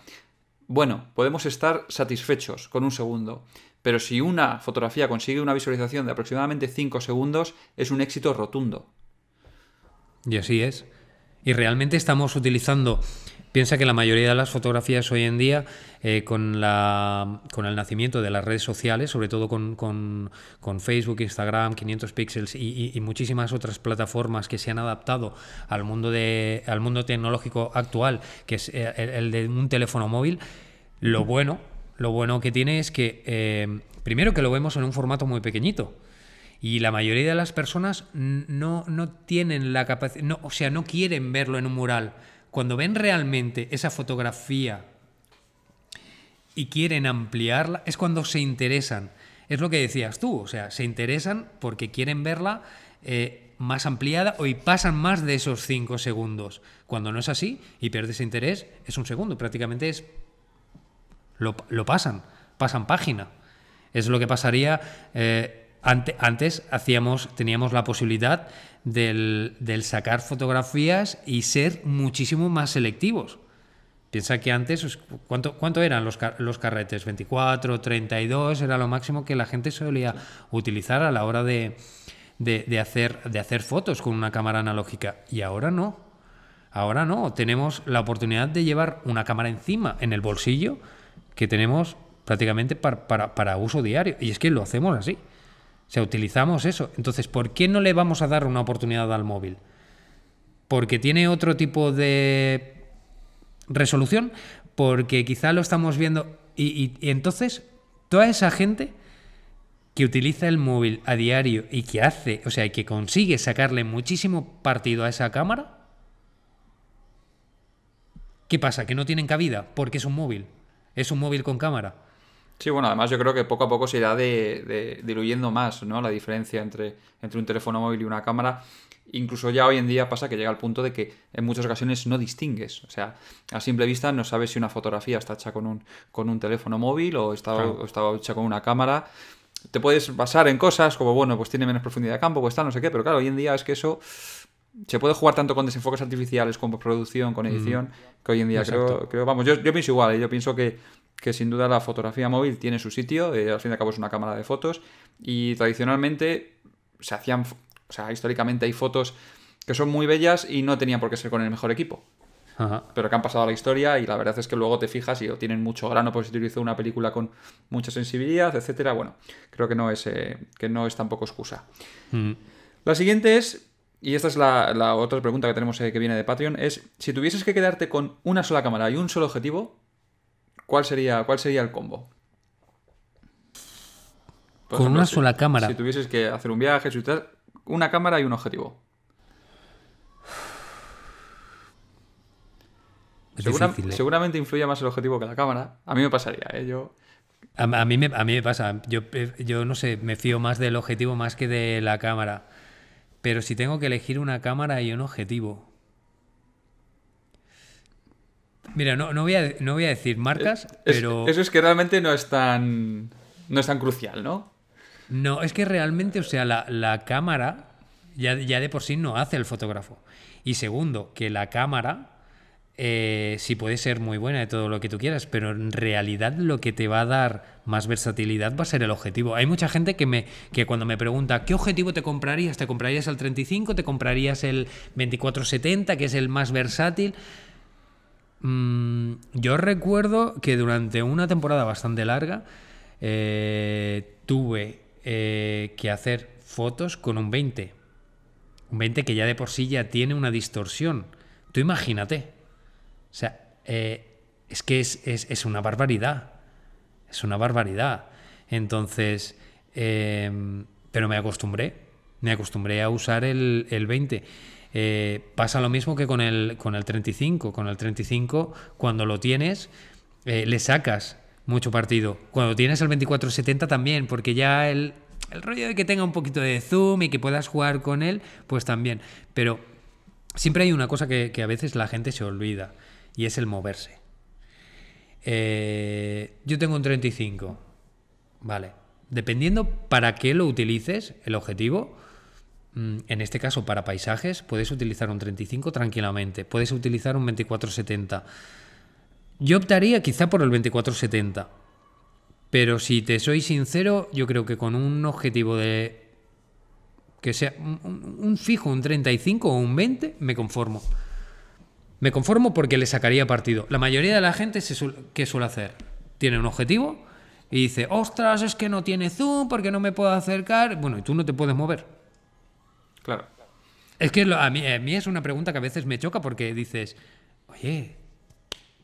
bueno, podemos estar satisfechos con un segundo, pero si una fotografía consigue una visualización de aproximadamente 5 segundos, es un éxito rotundo. Y así es. Y realmente estamos utilizando... Piensa que la mayoría de las fotografías hoy en día, con el nacimiento de las redes sociales, sobre todo con Facebook, Instagram, 500 píxeles y muchísimas otras plataformas que se han adaptado al mundo tecnológico actual, que es el de un teléfono móvil, lo bueno que tiene es que, primero, que lo vemos en un formato muy pequeñito. Y la mayoría de las personas no tienen la capacidad, o sea, no quieren verlo en un mural. Cuando ven realmente esa fotografía y quieren ampliarla, es cuando se interesan. Es lo que decías tú, o sea, se interesan porque quieren verla más ampliada y pasan más de esos 5 segundos. Cuando no es así y pierdes interés, es un segundo, prácticamente lo pasan página. Es lo que pasaría... Antes teníamos la posibilidad del sacar fotografías y ser muchísimo más selectivos. Piensa que antes, ¿cuánto eran los carretes? 24, 32, era lo máximo que la gente solía utilizar a la hora de hacer fotos con una cámara analógica. Y ahora no. Ahora no. Tenemos la oportunidad de llevar una cámara encima, en el bolsillo, que tenemos prácticamente para uso diario. Y es que lo hacemos así. O sea, utilizamos eso. Entonces, ¿por qué no le vamos a dar una oportunidad al móvil? ¿Porque tiene otro tipo de resolución? Porque quizá lo estamos viendo... Y entonces, toda esa gente que utiliza el móvil a diario y que hace, o sea, que consigue sacarle muchísimo partido a esa cámara, ¿qué pasa? ¿Que no tienen cabida? Porque es un móvil. Es un móvil con cámara. Sí, bueno, además yo creo que poco a poco se irá diluyendo más, ¿no? La diferencia entre un teléfono móvil y una cámara. Incluso ya hoy en día pasa que llega al punto de que en muchas ocasiones no distingues. O sea, a simple vista no sabes si una fotografía está hecha con un teléfono móvil o está hecha con una cámara. Te puedes basar en cosas como, bueno, pues tiene menos profundidad de campo, pues tal, no sé qué, pero claro, hoy en día es que eso... Se puede jugar tanto con desenfoques artificiales, con postproducción, con edición, que hoy en día creo vamos, yo pienso igual, yo pienso que sin duda la fotografía móvil tiene su sitio, al fin y al cabo es una cámara de fotos, y tradicionalmente se hacían, o sea, históricamente hay fotos que son muy bellas y no tenían por qué ser con el mejor equipo. Ajá. Pero que han pasado a la historia y la verdad es que luego te fijas y tienen mucho grano porque se utilizó una película con mucha sensibilidad, etcétera. Bueno, creo que no es tampoco excusa. La siguiente es... Y esta es la otra pregunta que tenemos que viene de Patreon, es si tuvieses que quedarte con una sola cámara y un solo objetivo, ¿cuál sería el combo? Por ejemplo, una sola cámara. Si tuvieses que hacer un viaje, una cámara y un objetivo. Seguramente influye más el objetivo que la cámara. A mí me pasaría, ¿eh? A mí me pasa. Yo no sé, me fío más del objetivo más que de la cámara. Pero si tengo que elegir una cámara y un objetivo... Mira, no voy a decir marcas, pero... Eso es que realmente no es tan crucial, ¿no? No, es que realmente, o sea, la cámara ya de por sí no hace el fotógrafo. Y segundo, que la cámara sí puede ser muy buena de todo lo que tú quieras, pero en realidad lo que te va a dar más versatilidad va a ser el objetivo. Hay mucha gente que cuando me pregunta ¿qué objetivo te comprarías? ¿Te comprarías el 35? ¿Te comprarías el 24-70, que es el más versátil? Yo recuerdo que durante una temporada bastante larga tuve que hacer fotos con un 20. Un 20 que ya de por sí ya tiene una distorsión. Tú imagínate. O sea, es que es una barbaridad. Es una barbaridad. Entonces, pero me acostumbré. Me acostumbré a usar el 20. Pasa lo mismo que con el 35. Con el 35, cuando lo tienes, le sacas mucho partido. Cuando tienes el 24-70 también, porque ya el rollo de que tenga un poquito de zoom y que puedas jugar con él, pues también. Pero siempre hay una cosa que a veces la gente se olvida, y es el moverse. Yo tengo un 35, vale. Dependiendo para qué lo utilices, el objetivo, en este caso para paisajes, puedes utilizar un 35 tranquilamente, puedes utilizar un 24-70. Yo optaría quizá por el 24-70, pero si te soy sincero, yo creo que con un objetivo de que sea un fijo, un 35 o un 20, me conformo. Me conformo porque le sacaría partido. La mayoría de la gente, ¿qué suele hacer? Tiene un objetivo y dice, ostras, es que no tiene zoom porque no me puedo acercar. Bueno, y tú no te puedes mover. Claro. Es que a mí es una pregunta que a veces me choca porque dices, oye,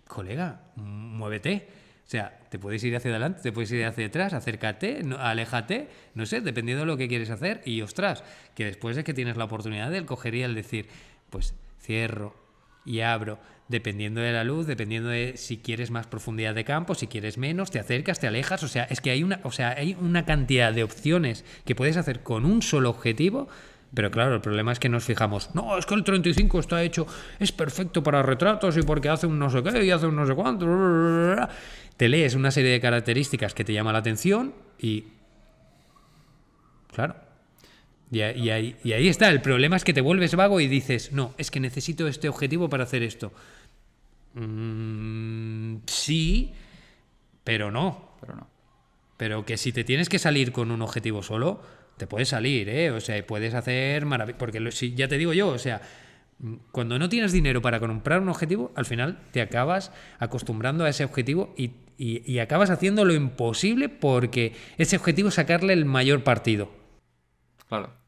colega, muévete. O sea, te puedes ir hacia adelante, te puedes ir hacia atrás, acércate, aléjate, no sé, dependiendo de lo que quieres hacer. Y ostras, que después de que tienes la oportunidad, él cogería el decir, pues cierro y abro, dependiendo de la luz, dependiendo de si quieres más profundidad de campo, si quieres menos, te acercas, te alejas. O sea, es que hay una cantidad de opciones que puedes hacer con un solo objetivo. Pero claro, el problema es que nos fijamos, no, es que el 35 está hecho, es perfecto para retratos y porque hace un no sé qué y hace un no sé cuánto. Te lees una serie de características que te llama la atención y... Claro. Y ahí está. El problema es que te vuelves vago y dices, no, es que necesito este objetivo para hacer esto. Sí, pero no. Pero que si te tienes que salir con un objetivo solo, te puedes salir, ¿eh? O sea, puedes hacer maravillas. Porque si, ya te digo yo, o sea, cuando no tienes dinero para comprar un objetivo, al final te acabas acostumbrando a ese objetivo y acabas haciendo lo imposible porque ese objetivo es sacarle el mayor partido. Claro.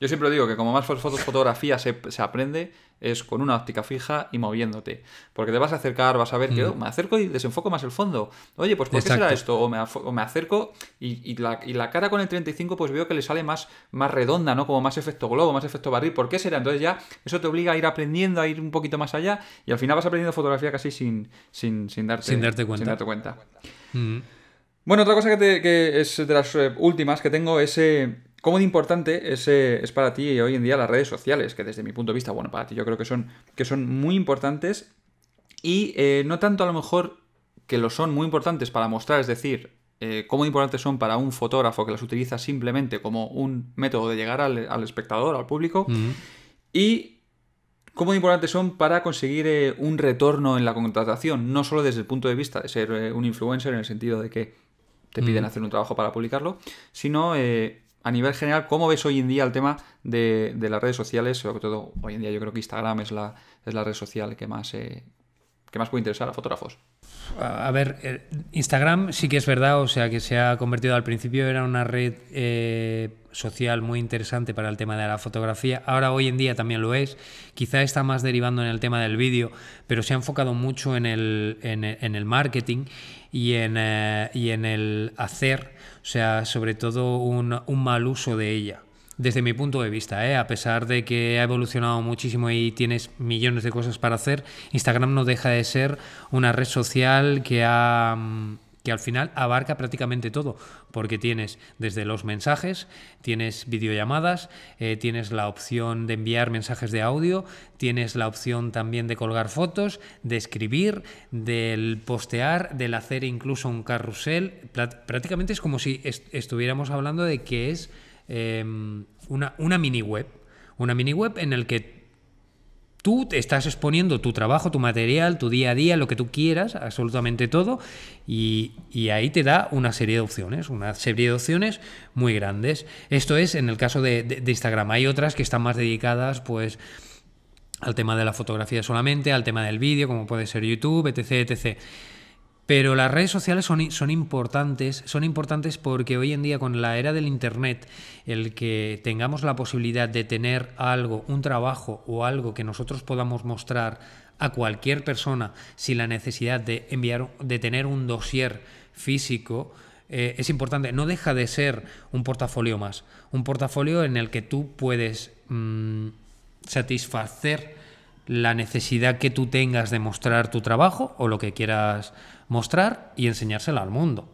Yo siempre digo que como más fotografía se aprende es con una óptica fija y moviéndote. Porque te vas a acercar, vas a ver que me acerco y desenfoco más el fondo. Oye, pues ¿por qué será esto? O me acerco y la cara con el 35 pues veo que le sale más redonda, ¿no? Como más efecto globo, más efecto barril. ¿Por qué será? Entonces ya eso te obliga a ir aprendiendo, a ir un poquito más allá y al final vas aprendiendo fotografía casi sin darte cuenta. Bueno, otra cosa que es de las últimas que tengo es... ¿Cómo de importante es para ti hoy en día las redes sociales? Que desde mi punto de vista, bueno, para ti yo creo que son muy importantes y no tanto a lo mejor que lo son muy importantes para mostrar, es decir, cómo de importantes son para un fotógrafo que las utiliza simplemente como un método de llegar al espectador, al público, y cómo de importantes son para conseguir un retorno en la contratación, no solo desde el punto de vista de ser un influencer en el sentido de que te piden hacer un trabajo para publicarlo, sino... a nivel general, ¿cómo ves hoy en día el tema de las redes sociales? Sobre todo, hoy en día yo creo que Instagram es la red social que más puede interesar a fotógrafos. A ver, Instagram sí que es verdad, o sea, que se ha convertido, al principio era una red social muy interesante para el tema de la fotografía. Ahora, hoy en día también lo es. Quizá está más derivando en el tema del vídeo, pero se ha enfocado mucho en el marketing y en el hacer, o sea, sobre todo un mal uso de ella. Desde mi punto de vista, a pesar de que ha evolucionado muchísimo y tienes millones de cosas para hacer, Instagram no deja de ser una red social que al final abarca prácticamente todo, porque tienes desde los mensajes, tienes videollamadas, tienes la opción de enviar mensajes de audio, tienes la opción también de colgar fotos, de escribir, del postear, del hacer incluso un carrusel. Prácticamente es como si estuviéramos hablando de que es una mini web en el que tú te estás exponiendo tu trabajo, tu material, tu día a día, lo que tú quieras, absolutamente todo, y ahí te da una serie de opciones muy grandes. Esto es en el caso de Instagram. Hay otras que están más dedicadas pues al tema de la fotografía solamente, al tema del vídeo, como puede ser YouTube, etc. Pero las redes sociales son importantes porque hoy en día, con la era del Internet, el que tengamos la posibilidad de tener algo, un trabajo o algo que nosotros podamos mostrar a cualquier persona sin la necesidad de tener un dossier físico, es importante. No deja de ser un portafolio más, un portafolio en el que tú puedes satisfacer la necesidad que tú tengas de mostrar tu trabajo o lo que quieras mostrar y enseñárselo al mundo.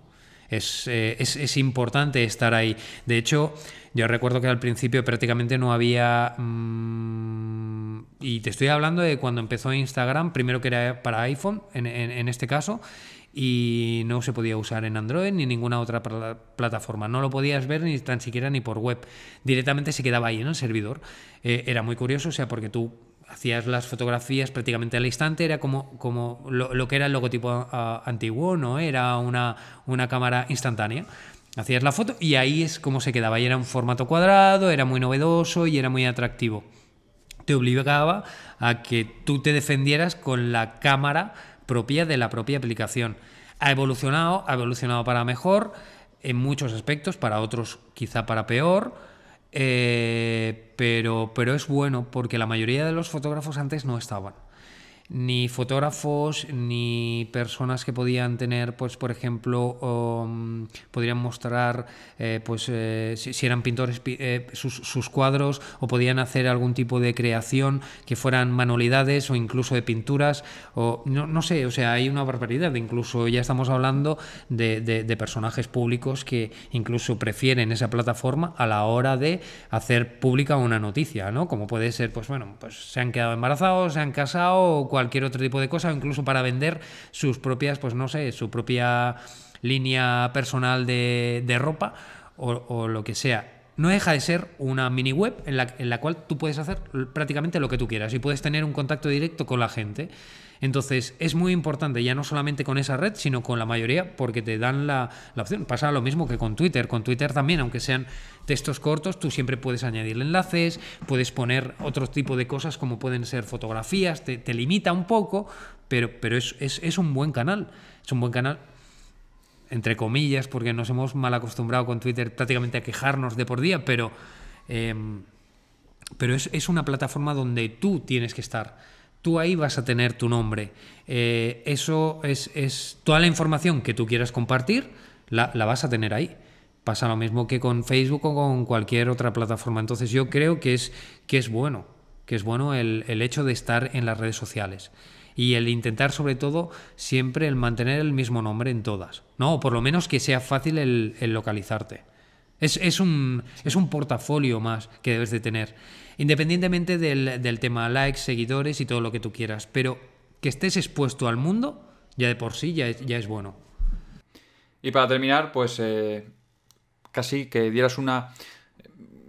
Es importante estar ahí. De hecho, yo recuerdo que al principio prácticamente no había... y te estoy hablando de cuando empezó Instagram, primero que era para iPhone, en este caso, y no se podía usar en Android ni ninguna otra plataforma. No lo podías ver ni tan siquiera ni por web. Directamente se quedaba ahí en el servidor. Era muy curioso, o sea, porque tú hacías las fotografías prácticamente al instante, era como lo que era el logotipo antiguo, ¿no? Era una cámara instantánea. Hacías la foto y ahí es como se quedaba. Y era un formato cuadrado, era muy novedoso y era muy atractivo. Te obligaba a que tú te defendieras con la cámara propia de la propia aplicación. Ha evolucionado para mejor en muchos aspectos, para otros quizá para peor, pero es bueno porque la mayoría de los fotógrafos antes no estaban. Ni fotógrafos ni personas que podían tener, pues por ejemplo, podrían mostrar si eran pintores sus cuadros, o podían hacer algún tipo de creación que fueran manualidades o incluso de pinturas, o no sé, o sea, hay una barbaridad. Incluso ya estamos hablando de personajes públicos que incluso prefieren esa plataforma a la hora de hacer pública una noticia, ¿no? Como puede ser, pues bueno, pues se han quedado embarazados, se han casado o cualquier otro tipo de cosa, o incluso para vender sus propias, pues no sé, su propia línea personal de ropa o lo que sea. No deja de ser una mini web en la cual tú puedes hacer prácticamente lo que tú quieras y puedes tener un contacto directo con la gente. Entonces es muy importante, ya no solamente con esa red, sino con la mayoría, porque te dan la opción. Pasa lo mismo que con Twitter. Con Twitter también, aunque sean textos cortos, tú siempre puedes añadirle enlaces, puedes poner otro tipo de cosas como pueden ser fotografías, te limita un poco, pero es un buen canal. Es un buen canal, entre comillas, porque nos hemos mal acostumbrado con Twitter prácticamente a quejarnos de por día, pero es una plataforma donde tú tienes que estar. Tú ahí vas a tener tu nombre. Eso es toda la información que tú quieras compartir, la vas a tener ahí. Pasa lo mismo que con Facebook o con cualquier otra plataforma. Entonces yo creo que es bueno el hecho de estar en las redes sociales. Y el intentar, sobre todo, siempre el mantener el mismo nombre en todas, ¿no? O por lo menos que sea fácil el localizarte. Es un portafolio más que debes de tener, independientemente del tema likes, seguidores y todo lo que tú quieras. Pero que estés expuesto al mundo, ya de por sí ya es bueno. Y para terminar, pues casi que dieras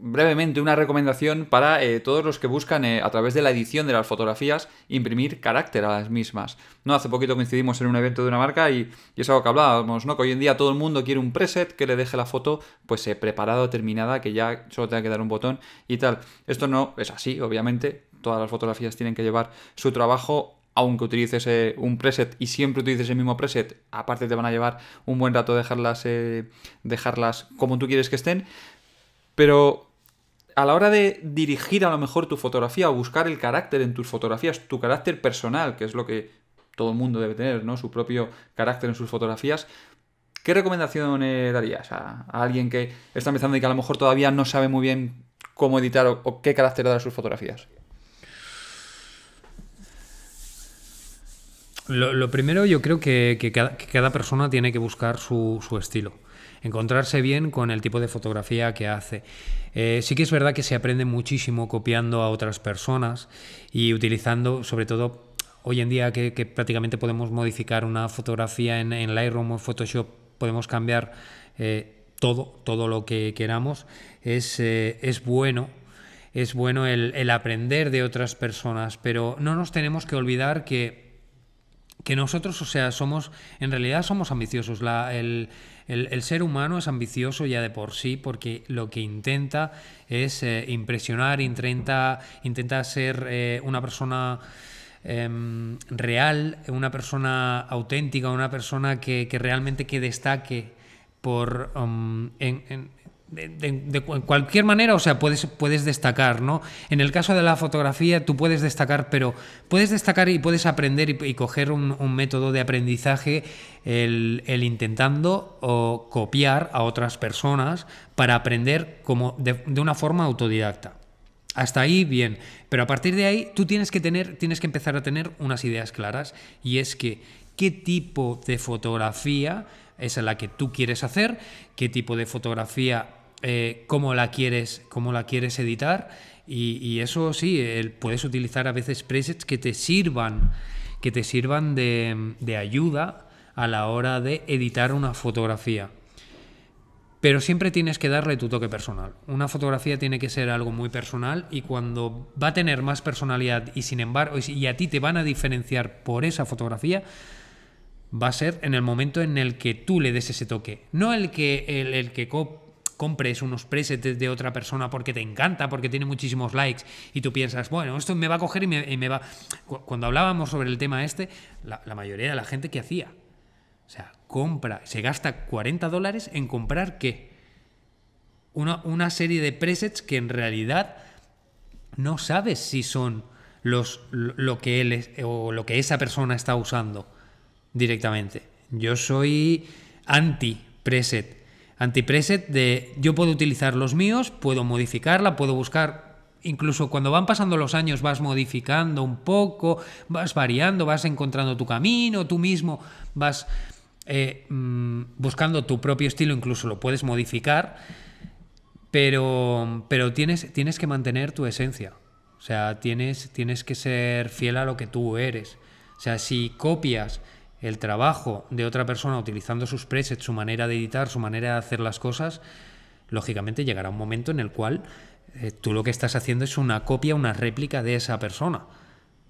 brevemente una recomendación para todos los que buscan a través de la edición de las fotografías imprimir carácter a las mismas. ¿No? Hace poquito coincidimos en un evento de una marca y es algo que hablábamos, ¿no? Que hoy en día todo el mundo quiere un preset que le deje la foto pues preparada, terminada, que ya solo tenga que dar un botón y tal. Esto no es así, obviamente. Todas las fotografías tienen que llevar su trabajo. Aunque utilices un preset y siempre utilices el mismo preset, aparte te van a llevar un buen rato dejarlas como tú quieres que estén. Pero a la hora de dirigir a lo mejor tu fotografía o buscar el carácter en tus fotografías, tu carácter personal, que es lo que todo el mundo debe tener, ¿no? Su propio carácter en sus fotografías, ¿qué recomendación darías a alguien que está empezando y que a lo mejor todavía no sabe muy bien cómo editar o qué carácter dar a sus fotografías? Lo primero, yo creo que cada persona tiene que buscar su estilo, encontrarse bien con el tipo de fotografía que hace. Sí que es verdad que se aprende muchísimo copiando a otras personas y utilizando, sobre todo hoy en día que prácticamente podemos modificar una fotografía en Lightroom o Photoshop, podemos cambiar todo lo que queramos. Es bueno. Es bueno el aprender de otras personas, pero no nos tenemos que olvidar que nosotros, o sea, en realidad somos ambiciosos. El ser humano es ambicioso ya de por sí, porque lo que intenta es impresionar, intenta ser una persona real, una persona auténtica, una persona que realmente que destaque por de cualquier manera, o sea, puedes destacar, ¿no? En el caso de la fotografía tú puedes destacar, pero puedes destacar y puedes aprender y coger un método de aprendizaje el intentando o copiar a otras personas para aprender como de una forma autodidacta. Hasta ahí bien, pero a partir de ahí tú tienes que empezar a tener unas ideas claras, y es que qué tipo de fotografía es la que tú quieres hacer, qué tipo de fotografía, cómo la quieres editar, y eso sí, puedes utilizar a veces presets que te sirvan de ayuda a la hora de editar una fotografía. Pero siempre tienes que darle tu toque personal. Una fotografía tiene que ser algo muy personal, y cuando va a tener más personalidad y sin embargo y a ti te van a diferenciar por esa fotografía, va a ser en el momento en el que tú le des ese toque. No el que compres unos presets de otra persona porque te encanta, porque tiene muchísimos likes y tú piensas, bueno, esto me va a coger y me va... Cuando hablábamos sobre el tema la mayoría de la gente, ¿qué hacía? O sea, se gasta $40 en comprar ¿qué? Una serie de presets que en realidad no sabes si son lo que él es, o lo que esa persona está usando directamente. Yo soy anti-preset de yo puedo utilizar los míos, puedo modificarla, puedo buscar. Incluso cuando van pasando los años vas modificando un poco, vas variando, vas encontrando tu camino, tú mismo vas buscando tu propio estilo, incluso lo puedes modificar, pero tienes que mantener tu esencia. O sea, tienes que ser fiel a lo que tú eres. O sea, si copias el trabajo de otra persona utilizando sus presets, su manera de editar, su manera de hacer las cosas, lógicamente llegará un momento en el cual tú lo que estás haciendo es una copia, una réplica de esa persona.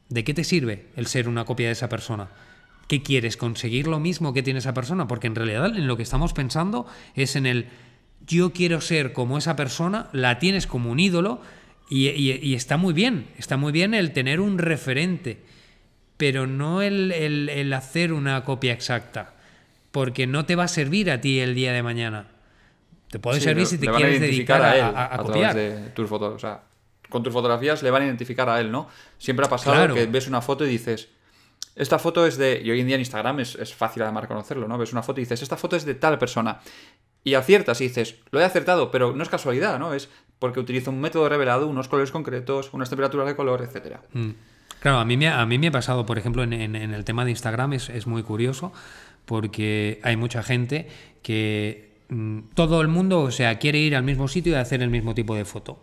¿De qué te sirve el ser una copia de esa persona? ¿Qué quieres? ¿Conseguir lo mismo que tiene esa persona? Porque en realidad en lo que estamos pensando es en el yo quiero ser como esa persona, la tienes como un ídolo y está muy bien el tener un referente, pero no el hacer una copia exacta, porque no te va a servir a ti el día de mañana. Te puede servir si te quieres dedicar a copiar. Través de tus fotos. O sea, con tus fotografías le van a identificar a él, ¿no? Siempre ha pasado que ves una foto y dices, esta foto es de... Y hoy en día en Instagram es fácil además reconocerlo, ¿no? Ves una foto y dices, esta foto es de tal persona. Y aciertas y dices, lo he acertado, pero no es casualidad, ¿no? Es porque utilizo un método revelado, unos colores concretos, unas temperaturas de color, etcétera. Claro, a mí me ha pasado, por ejemplo, en el tema de Instagram es muy curioso, porque hay mucha gente que todo el mundo, o sea, quiere ir al mismo sitio y hacer el mismo tipo de foto.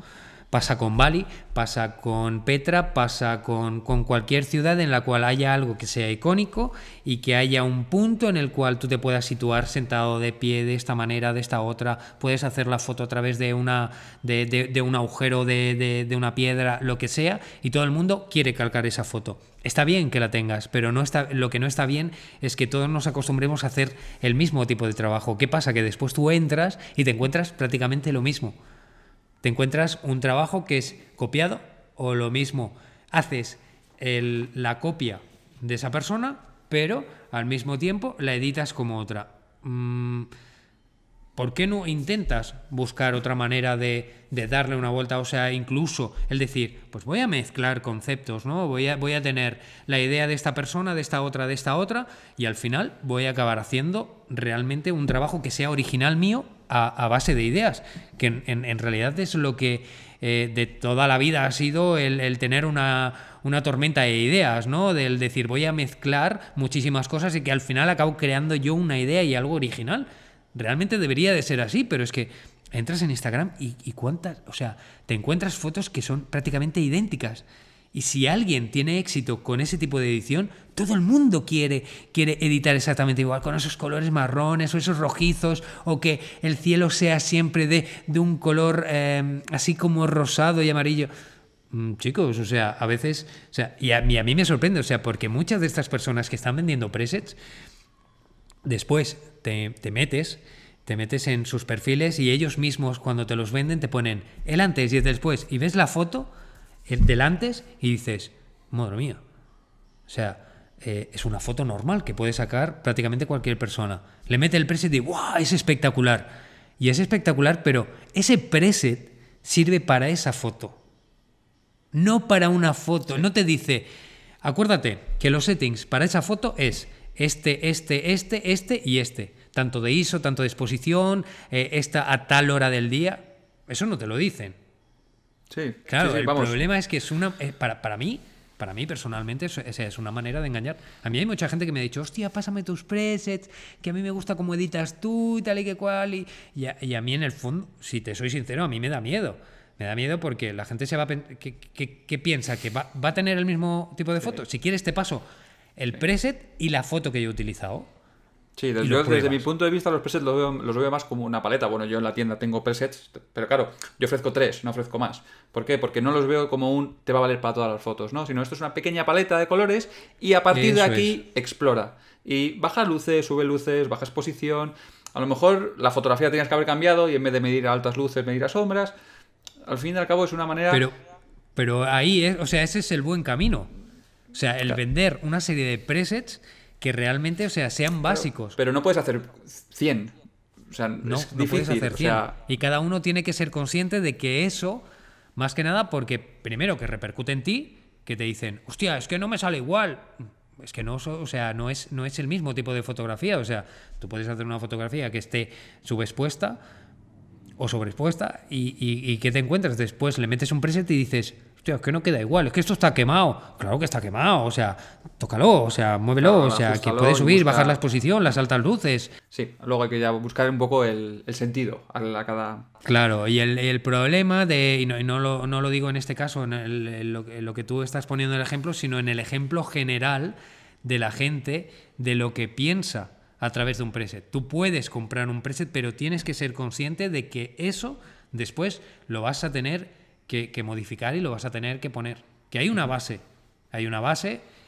Pasa con Bali, pasa con Petra, pasa con cualquier ciudad en la cual haya algo que sea icónico y que haya un punto en el cual tú te puedas situar sentado de pie de esta manera, de esta otra. Puedes hacer la foto a través de un agujero de una piedra, lo que sea, y todo el mundo quiere calcar esa foto. Está bien que la tengas, pero lo que no está bien es que todos nos acostumbremos a hacer el mismo tipo de trabajo. ¿Qué pasa? Que después tú entras y te encuentras prácticamente lo mismo. Te encuentras un trabajo que es copiado, o lo mismo, haces la copia de esa persona, pero al mismo tiempo la editas como otra. ¿Por qué no intentas buscar otra manera de darle una vuelta? O sea, incluso el decir, pues voy a mezclar conceptos, ¿no? Voy a tener la idea de esta persona, de esta otra, y al final voy a acabar haciendo realmente un trabajo que sea original mío a base de ideas, que en realidad es lo que de toda la vida ha sido el tener una tormenta de ideas, ¿no? Del decir, voy a mezclar muchísimas cosas y que al final acabo creando yo una idea y algo original. Realmente debería de ser así, pero es que entras en Instagram y cuántas, o sea, te encuentras fotos que son prácticamente idénticas. Y si alguien tiene éxito con ese tipo de edición, todo el mundo quiere editar exactamente igual, con esos colores marrones o esos rojizos, o que el cielo sea siempre de un color así como rosado y amarillo. Chicos, o sea, a veces, o sea, y a mí me sorprende, o sea, porque muchas de estas personas que están vendiendo presets, después te metes en sus perfiles y ellos mismos cuando te los venden te ponen el antes y el después, y ves la foto del antes y dices, madre mía, o sea, es una foto normal que puede sacar prácticamente cualquier persona. Le mete el preset y ¡guau! Es espectacular. Y es espectacular, pero ese preset sirve para esa foto, no para una foto. No te dice, acuérdate que los settings para esa foto es este y este. Tanto de ISO, tanto de exposición, esta a tal hora del día. Eso no te lo dicen. Sí, claro, sí, el vamos. problema es que es para mí Para mí, personalmente, esa es una manera de engañar. A mí hay mucha gente que me ha dicho, hostia, pásame tus presets, que a mí me gusta cómo editas tú y tal y que cual. Y a mí, en el fondo, si te soy sincero, a mí me da miedo. Me da miedo porque la gente se va a ¿qué piensa? ¿Que va a tener el mismo tipo de foto? Si quieres, te paso el preset y la foto que yo he utilizado. Sí, desde mi punto de vista los presets los veo más como una paleta. Bueno, yo en la tienda tengo presets, pero claro, yo ofrezco 3, no ofrezco más. ¿Por qué? Porque no los veo como te va a valer para todas las fotos, ¿no? Sino esto es una pequeña paleta de colores y a partir de aquí explora. Y baja luces, sube luces, baja exposición. A lo mejor la fotografía tenías que haber cambiado y en vez de medir a altas luces, medir a sombras. Al fin y al cabo es una manera... Pero ahí, ese es el buen camino. O sea, el vender una serie de presets que realmente, sean básicos. Pero no puedes hacer 100. O sea, no es difícil. Puedes hacer 100. Y cada uno tiene que ser consciente de que eso, más que nada, porque primero que repercute en ti, que te dicen, hostia, es que no me sale igual. Es que no es el mismo tipo de fotografía. O sea, tú puedes hacer una fotografía que esté subexpuesta o sobreexpuesta y ¿qué te encuentras? Después le metes un preset y dices, hostia, es que no queda igual, es que esto está quemado. Claro que está quemado, o sea, tócalo, o sea, muévelo, claro, que puedes subir, bajar la exposición, las altas luces. Sí, luego hay que ya buscar un poco el sentido a cada... Claro, y el problema y no lo digo en este caso, en lo que tú estás poniendo el ejemplo, sino en el ejemplo general de la gente, de lo que piensa a través de un preset. Tú puedes comprar un preset, pero tienes que ser consciente de que eso después lo vas a tener que modificar y lo vas a tener que poner. Que hay una base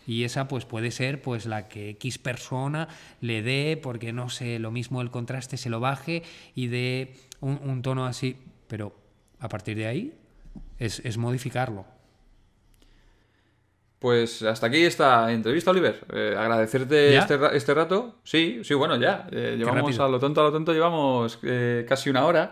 y esa pues puede ser pues la que X persona le dé, porque no sé, lo mismo el contraste se lo baje y dé un tono así, pero a partir de ahí es modificarlo. Pues hasta aquí esta entrevista, Oliver. Agradecerte este rato. Sí, bueno, ya. Llevamos a lo tonto, llevamos casi una hora.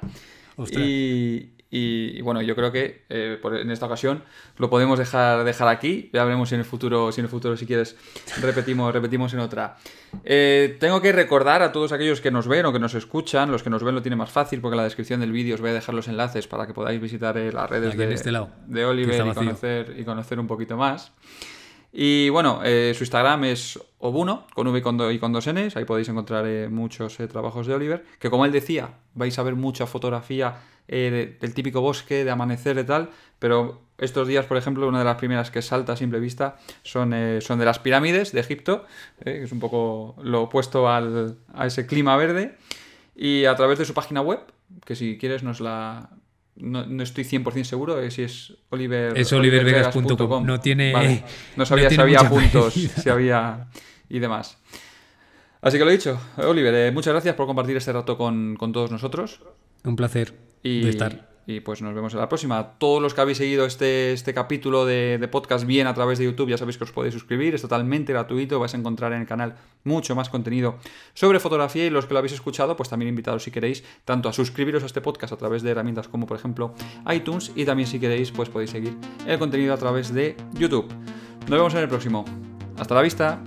Y bueno, yo creo que en esta ocasión lo podemos dejar aquí. Ya veremos si en el futuro, si quieres, repetimos en otra. Tengo que recordar a todos aquellos que nos ven o que nos escuchan. Los que nos ven lo tienen más fácil porque en la descripción del vídeo os voy a dejar los enlaces para que podáis visitar las redes de Oliver y conocer un poquito más. Y bueno, su Instagram es Obuno, con V y con 2 Ns. Ahí podéis encontrar muchos trabajos de Oliver. Que como él decía, vais a ver mucha fotografía del típico bosque, de amanecer y tal. Pero estos días, por ejemplo, una de las primeras que salta a simple vista son de las pirámides de Egipto, que es un poco lo opuesto a ese clima verde. Y a través de su página web, que si quieres nos la... No estoy 100% seguro de si es Oliver. Es olivervegas.com. No tiene. Vale. No sabía si había puntos, si había. Y demás. Así que lo he dicho, Oliver, muchas gracias por compartir este rato con todos nosotros. Un placer de estar. Y pues nos vemos en la próxima. Todos los que habéis seguido este capítulo de podcast bien a través de YouTube, ya sabéis que os podéis suscribir, es totalmente gratuito, vais a encontrar en el canal mucho más contenido sobre fotografía, y los que lo habéis escuchado, pues también invitados si queréis, tanto a suscribiros a este podcast a través de herramientas como por ejemplo iTunes, y también si queréis pues podéis seguir el contenido a través de YouTube. Nos vemos en el próximo. Hasta la vista.